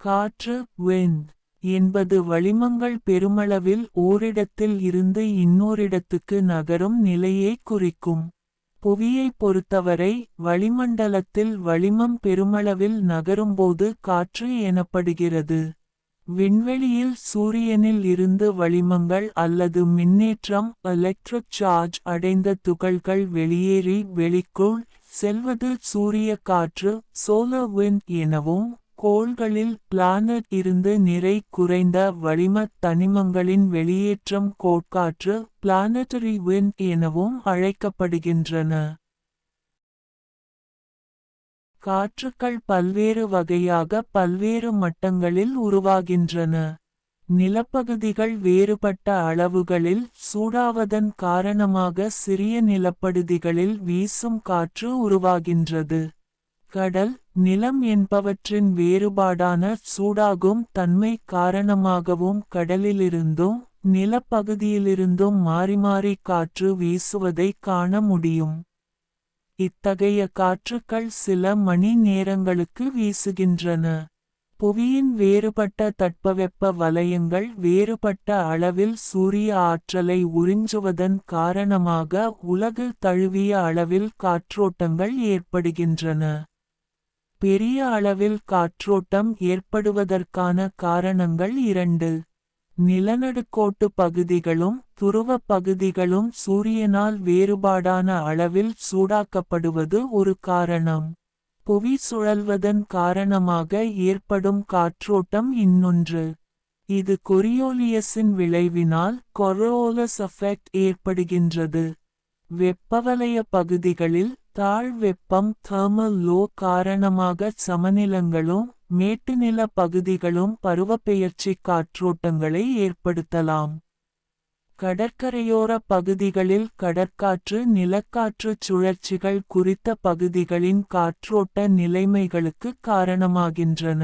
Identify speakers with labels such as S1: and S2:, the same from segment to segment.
S1: காற்று wind என்பது வளிமங்கள் பெருமளவில் ஓரிடத்தில் இருந்து இன்னோரிடத்துக்கு நகரும் நிலையை குறிக்கும். புவியைப் பொறுத்தவரை வளிமண்டலத்தில் வளிமம் பெருமளவில் நகரும்போது காற்று எனப்படுகிறது. விண்வெளியில் சூரியனில் இருந்து வளிமங்கள் அல்லது மின்னேற்றம் எலக்ட்ரிக் சார்ஜ் அடைந்த துகள்கள் வெளியேறி வெளிக்குள் செல்வது சூரிய காற்று சோலார் விண்ட் எனவும், கோள்களில் பிளானட் இருந்து நிறை குறைந்த வளிம தனிமங்களின் வெளியேற்றம் கோட்காற்று பிளானட்டரி விண்ட் எனவும் அழைக்கப்படுகின்றன. காற்றுக்கள் பல்வேறு வகையாக பல்வேறு மட்டங்களில் உருவாகின்றன. நிலப்பகுதிகள் வேறுபட்ட அளவுகளில் சூடாவதன் காரணமாக சிறிய நிலப்படுதிகளில் வீசும் காற்று உருவாகின்றது. கடல், நிலம் என்பவற்றின் வேறுபாடான சூடாகும் தன்மை காரணமாகவும் கடலிலிருந்தும் நிலப்பகுதியிலிருந்தும் மாறி மாறி காற்று வீசுவதை காண முடியும். இத்தகைய காற்றுக்கள் சில மணி நேரங்களுக்கு வீசுகின்றன. புவியின் வேறுபட்ட தட்பவெப்ப வலயங்கள் வேறுபட்ட அளவில் சூரிய ஆற்றலை உறிஞ்சுவதன் காரணமாக உலகு தழுவிய அளவில் காற்றோட்டங்கள் ஏற்படுகின்றன. பெரிய அளவில் காற்றோட்டம் ஏற்படுவதற்கான காரணங்கள் இரண்டு. நிலநடுக்கோட்டு பகுதிகளும் துருவ பகுதிகளும் சூரியனால் வேறுபாடான அளவில் சூடாக்கப்படுவது ஒரு காரணம். புவி சுழல்வதன் காரணமாக ஏற்படும் காற்றோட்டம் இன்னொன்று. இது கொரியோலியஸின் விளைவினால் கொரியோலஸ் எஃபெக்ட் ஏற்படுகின்றது. வெப்பவலய பகுதிகளில் தாழ் வெப்பம் தெர்மல் லோ காரணமாக சமநிலங்களும் மேட்டுநில பகுதிகளும் பருவப்பெயர்ச்சி காற்றோட்டங்களை ஏற்படுத்தலாம். கடற்கரையோர பகுதிகளில் கடற்காற்று நிலக்காற்று சுழற்சிகள் குறித்த பகுதிகளின் காற்றோட்ட நிலைமைகளுக்கு காரணமாகின்றன.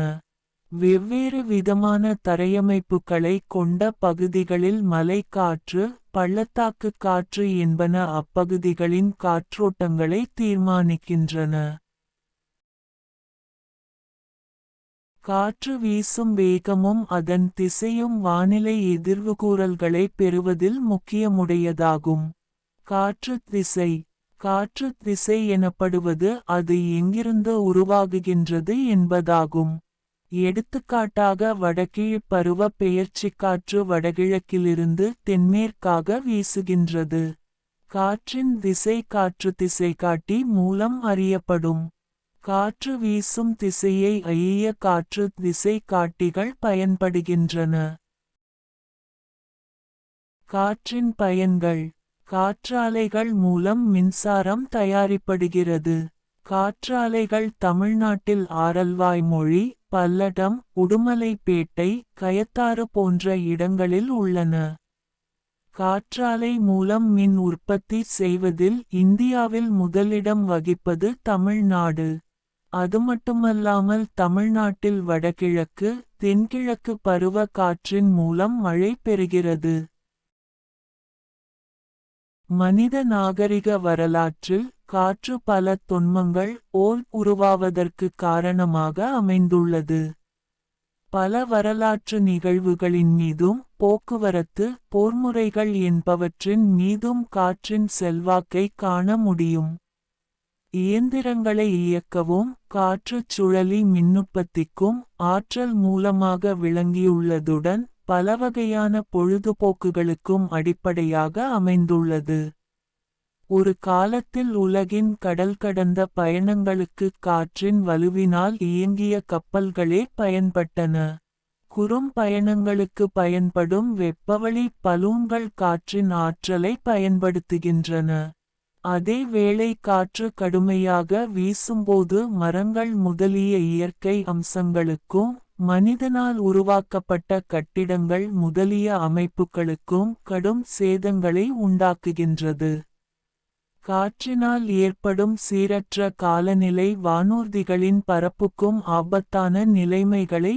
S1: வெவ்வேறு விதமான தரையமைப்புகளை கொண்ட பகுதிகளில் மலைக்காற்று, பள்ளத்தாக்கு காற்று என்பன அப்பகுதிகளின் காற்றோட்டங்களை தீர்மானிக்கின்றன. காற்று வீசும் வேகமும் அதன் திசையும் வானிலை எதிர்வுகூறல்களை பெறுவதில் முக்கியமுடையதாகும். காற்று திசை. காற்று திசை எனப்படுவது அது எங்கிருந்து உருவாகுகின்றது என்பதாகும். எடுத்துக்காட்டாக வடகீழ் பருவ பெயர்ச்சிக்காற்று வடகிழக்கிலிருந்து தென்மேற்காக வீசுகின்றது. காற்றின் திசை காற்று திசைகாட்டி மூலம் அறியப்படும். காற்று வீசும் திசையை அறிய காற்று திசை காட்டிகள் பயன்படுகின்றன. காற்றின் பயன்கள். காற்றாலைகள் மூலம் மின்சாரம் தயாரிக்கப்படுகிறது. காற்றாலைகள் தமிழ்நாட்டில் ஆரல்வாய்மொழி, பல்லடம், உடுமலைப்பேட்டை, கயத்தாறு போன்ற இடங்களில் உள்ளன. காற்றாலை மூலம் மின் உற்பத்தி செய்வதில் இந்தியாவில் முதலிடம் வகிப்பது தமிழ்நாடு. அதுமட்டுமல்லாமல் தமிழ்நாட்டில் வடகிழக்கு, தென்கிழக்கு பருவ காற்றின் மூலம் மழை பெறுகிறது. மனித நாகரிக வரலாற்றில் காற்று பல தொன்மங்கள் உருவாவதற்கு காரணமாக அமைந்துள்ளது. பல வரலாற்று நிகழ்வுகளின் மீதும் போக்குவரத்து, போர்முறைகள் என்பவற்றின் மீதும் காற்றின் செல்வாக்கை காண முடியும். இயந்திரங்களை இயக்கவும் காற்றுச் சுழலி மின்னுற்பத்திக்கும் ஆற்றல் மூலமாக விளங்கியுள்ளதுடன் பலவகையான பொழுதுபோக்குகளுக்கும் அடிப்படையாக அமைந்துள்ளது. ஒரு காலத்தில் உலகின் கடல் கடந்த பயணங்களுக்கு காற்றின் வலுவினால் இயங்கிய கப்பல்களே பயன்பட்டன. குறும் பயணங்களுக்கு பயன்படும் வெப்பவழி பலூன்கள் காற்றின் ஆற்றலை பயன்படுத்துகின்றன. அதே வேளை காற்று கடுமையாக வீசும்போது மரங்கள் முதலிய இயற்கை அம்சங்களுக்கும் மனிதனால் உருவாக்கப்பட்ட கட்டிடங்கள் முதலிய அமைப்புகளுக்கும் கடும் சேதங்களை உண்டாக்குகின்றது. காற்றினால் ஏற்படும் சீரற்ற காலநிலை வானூர்திகளின் பறப்புக்கும் ஆபத்தான நிலைமைகளை